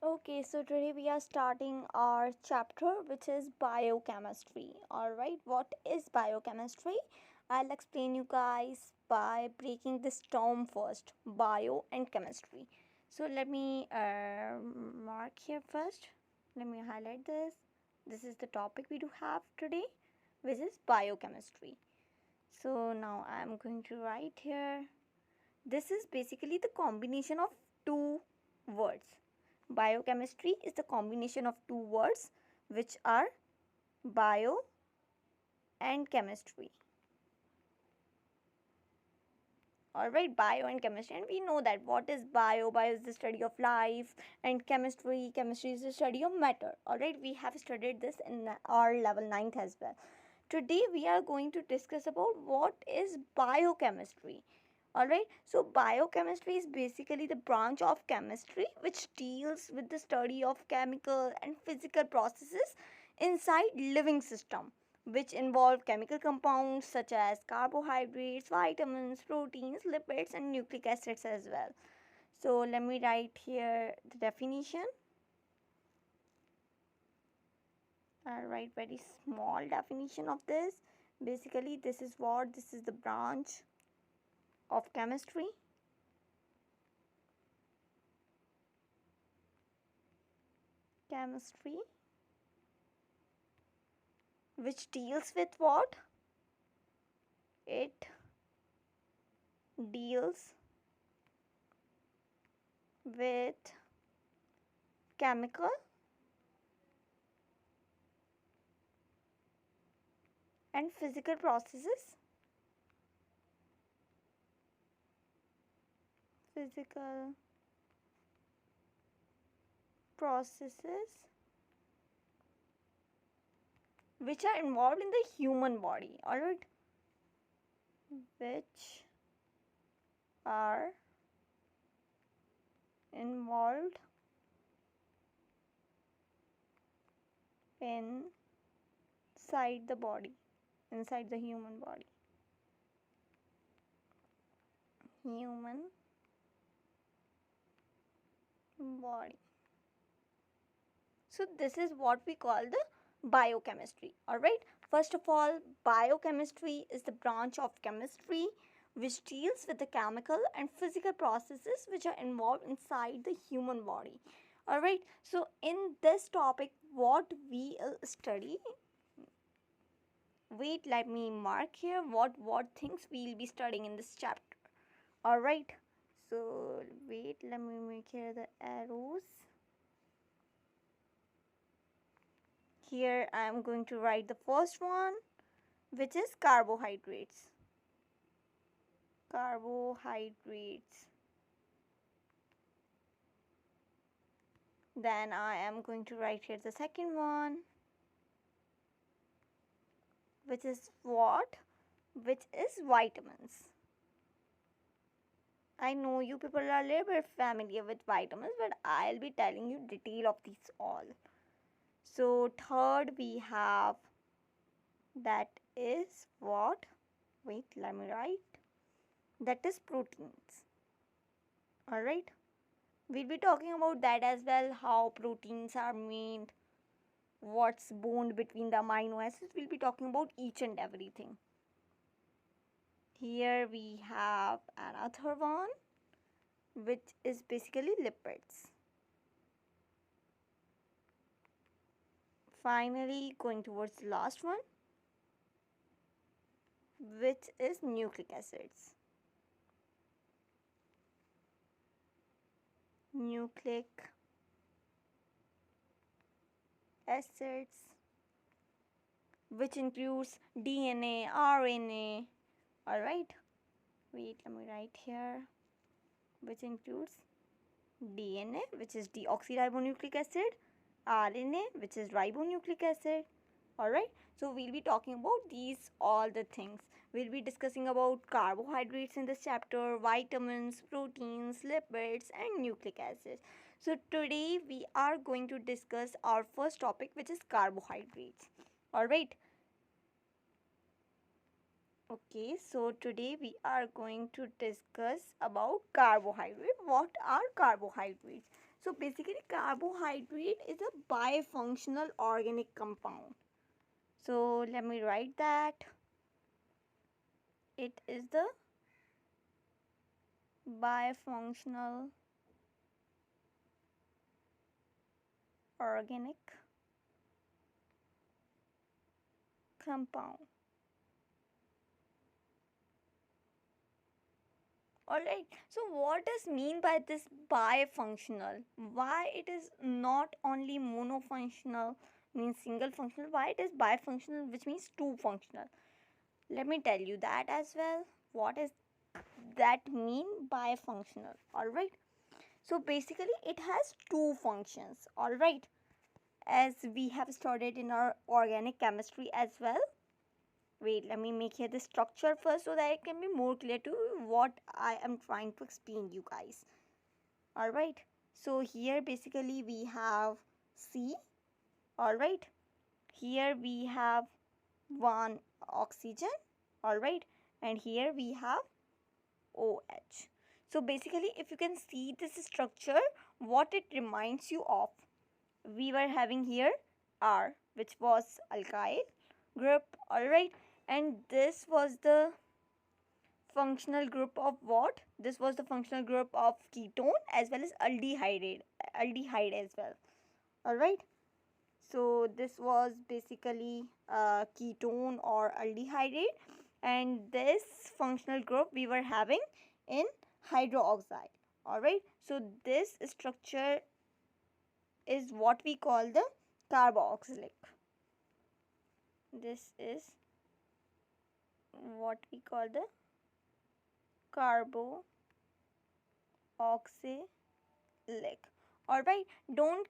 Okay, so today we are starting our chapter which is biochemistry. Alright, what is biochemistry? I'll explain you guys by breaking this term first, bio and chemistry. So let me mark here first. Let me highlight this. This is the topic we do have today, which is biochemistry. So now I'm going to write here. This is basically the combination of two words. Biochemistry is the combination of two words which are bio and chemistry. Alright, bio and chemistry. And we know that what is bio? Bio is the study of life, and chemistry is the study of matter. Alright, we have studied this in our level 9th as well. Today we are going to discuss about what is biochemistry. Alright, so biochemistry is basically the branch of chemistry which deals with the study of chemical and physical processes inside living system, which involve chemical compounds such as carbohydrates, vitamins, proteins, lipids, and nucleic acids as well. So let me write here the definition. I'll write very small definition of this. Basically, this is the branch of chemistry which deals with what? It deals with chemical and physical processes which are involved in the human body. Alright, which are involved inside the body, inside the human body. So this is what we call the biochemistry. Alright, first of all, biochemistry is the branch of chemistry which deals with the chemical and physical processes which are involved inside the human body. Alright, so in this topic, what we will study, wait, let me mark here what things we'll be studying in this chapter. Alright, so wait, let me make here the arrows. Here I am going to write the first one, which is carbohydrates. Then I am going to write here the second one, which is what? Which is vitamins. I know you people are a little bit familiar with vitamins, but I'll be telling you detail of these all. So third we have, that is what? Wait, let me write. That is proteins. Alright. We'll be talking about that as well, how proteins are made, what's bond between the amino acids. We'll be talking about each and everything. Here we have another one, which is basically lipids. Finally, going towards the last one, which is nucleic acids. Which includes DNA, RNA. Alright, wait, let me write here. Which includes DNA, which is deoxyribonucleic acid, RNA, which is ribonucleic acid. Alright, so we'll be talking about these all the things. We'll be discussing about carbohydrates in this chapter, vitamins, proteins, lipids, and nucleic acids. So today we are going to discuss our first topic, which is carbohydrates. Alright. Okay, so today we are going to discuss about carbohydrates. What are carbohydrates? So basically carbohydrate is a bifunctional organic compound. So let me write that. It is the bifunctional organic compound. Alright, so what does mean by this bifunctional? Why it is not only monofunctional, means single functional, why it is bifunctional, which means two functional? Let me tell you that as well. What is that mean bifunctional? Alright, so basically it has two functions. Alright, as we have studied in our organic chemistry as well. Wait, let me make here the structure first so that it can be more clear to what I am trying to explain you guys. Alright, so here basically we have C. Alright, here we have one oxygen. Alright, and here we have OH. So basically if you can see this structure, what it reminds you of, we were having here R, which was alkyl group. Alright, and this was the functional group of what? This was the functional group of ketone as well as aldehyde as well. Alright, so this was basically ketone or aldehyde, and this functional group we were having in hydroxide. Alright, so this structure is what we call the carboxylic. This is what we call the carboxylic. Alright, don't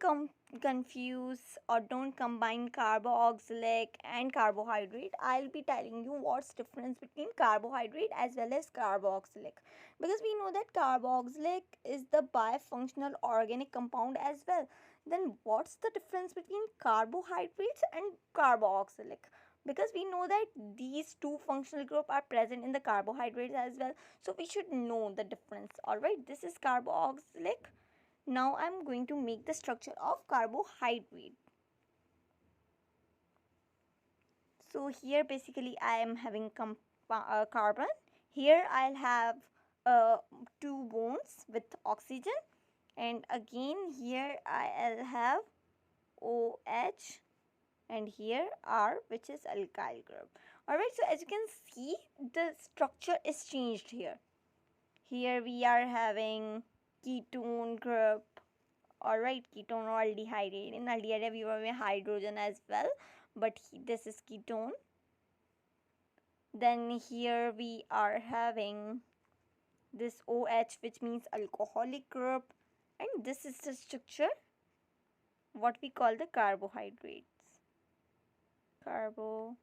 confuse or don't combine carboxylic and carbohydrate. I'll be telling you what's difference between carbohydrate as well as carboxylic, because we know that carboxylic is the bifunctional organic compound as well. Then what's the difference between carbohydrates and carboxylic? Because we know that these two functional groups are present in the carbohydrates as well, so we should know the difference. Alright, this is carboxylic. Now I'm going to make the structure of carbohydrate. So here basically I am having carbon. Here I'll have two bonds with oxygen, and again here I'll have OH, and here R, which is alkyl group. Alright, so as you can see the structure is changed here. Here we are having ketone group. Alright, ketone or aldehyde. In aldehyde we were having hydrogen as well, but this is ketone. Then here we are having this OH, which means alcoholic group, and this is the structure what we call the carbohydrates. Carbohydrate.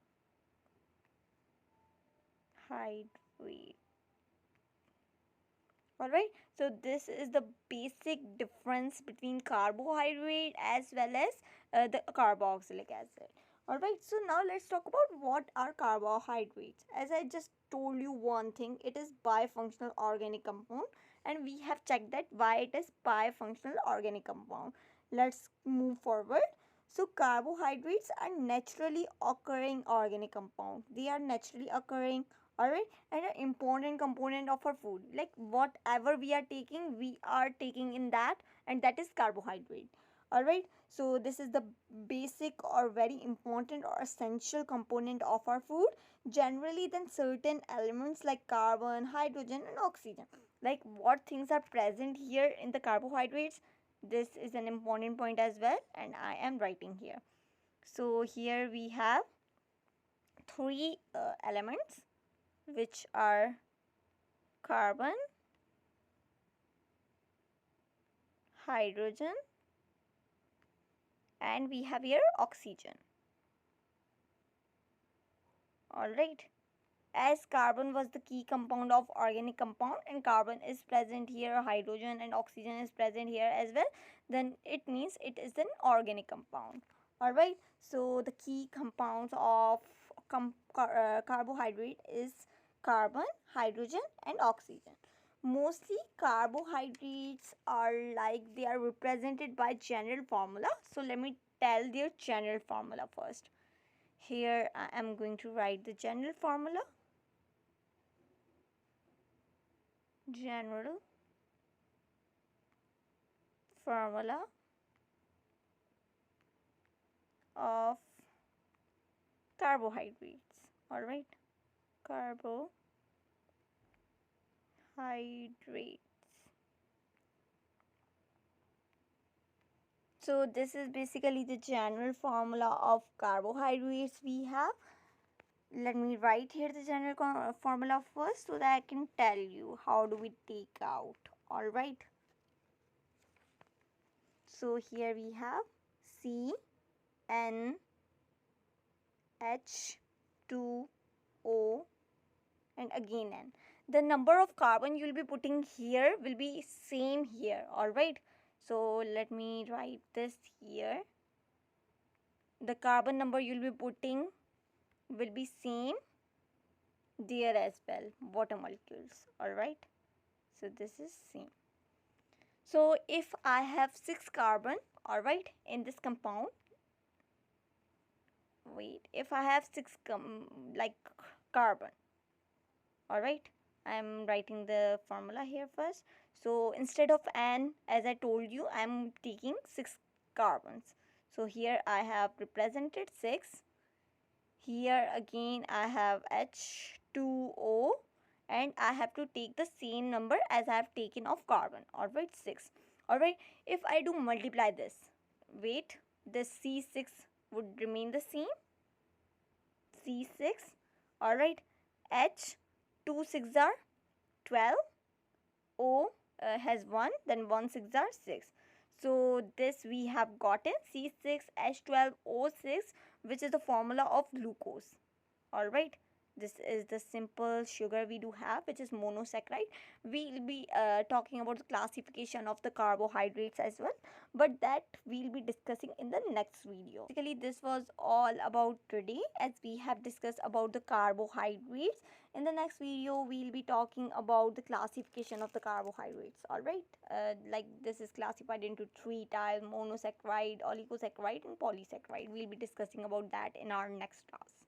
Alright, so this is the basic difference between carbohydrate as well as the carboxylic acid. Alright, so now let's talk about what are carbohydrates. As I just told you one thing, it is bifunctional organic compound, and we have checked that why it is bifunctional organic compound. Let's move forward. So carbohydrates are naturally occurring organic compound. They are naturally occurring, alright, and an important component of our food. Like whatever we are taking in that, and that is carbohydrate. Alright, so this is the basic or very important or essential component of our food. Generally, then certain elements like carbon, hydrogen, and oxygen. Like what things are present here in the carbohydrates, this is an important point as well, and I am writing here. So here we have three elements, which are carbon, hydrogen, and we have here oxygen. Alright, as carbon was the key compound of organic compound, and carbon is present here, hydrogen and oxygen is present here as well, then it means it is an organic compound. Alright, so the key compounds of carbohydrate is carbon, hydrogen, and oxygen. Mostly carbohydrates are like they are represented by general formula. So let me tell their general formula first. Here I am going to write the general formula. General formula of carbohydrates. All right, carbohydrates. So this is basically the general formula of carbohydrates we have. Let me write here the general formula first so that I can tell you how do we take out. All right. So here we have C N H2O and again N. The number of carbon you will be putting here will be same here. All right. So let me write this here. The carbon number you will be putting will be same there as well, water molecules. All right. So this is same. So if I have 6 carbon, all right, in this compound, wait, if I have 6 like carbon, all right, I'm writing the formula here first. So instead of N, as I told you, I'm taking 6 carbons. So here I have represented 6. Here again I have H2O and I have to take the same number as I have taken of carbon. Alright, 6. Alright, if I do multiply this, wait, the C6 would remain the same. C6. Alright, H 2 6 are 12. O has 1, then 1 6 are 6. So this we have gotten C6H12O6, which is the formula of glucose. Alright, this is the simple sugar we do have, which is monosaccharide. We'll be talking about the classification of the carbohydrates as well, but that we'll be discussing in the next video. Basically, this was all about today as we have discussed about the carbohydrates. In the next video, we'll be talking about the classification of the carbohydrates. Alright, like this is classified into 3 types: monosaccharide, oligosaccharide and polysaccharide. We'll be discussing about that in our next class.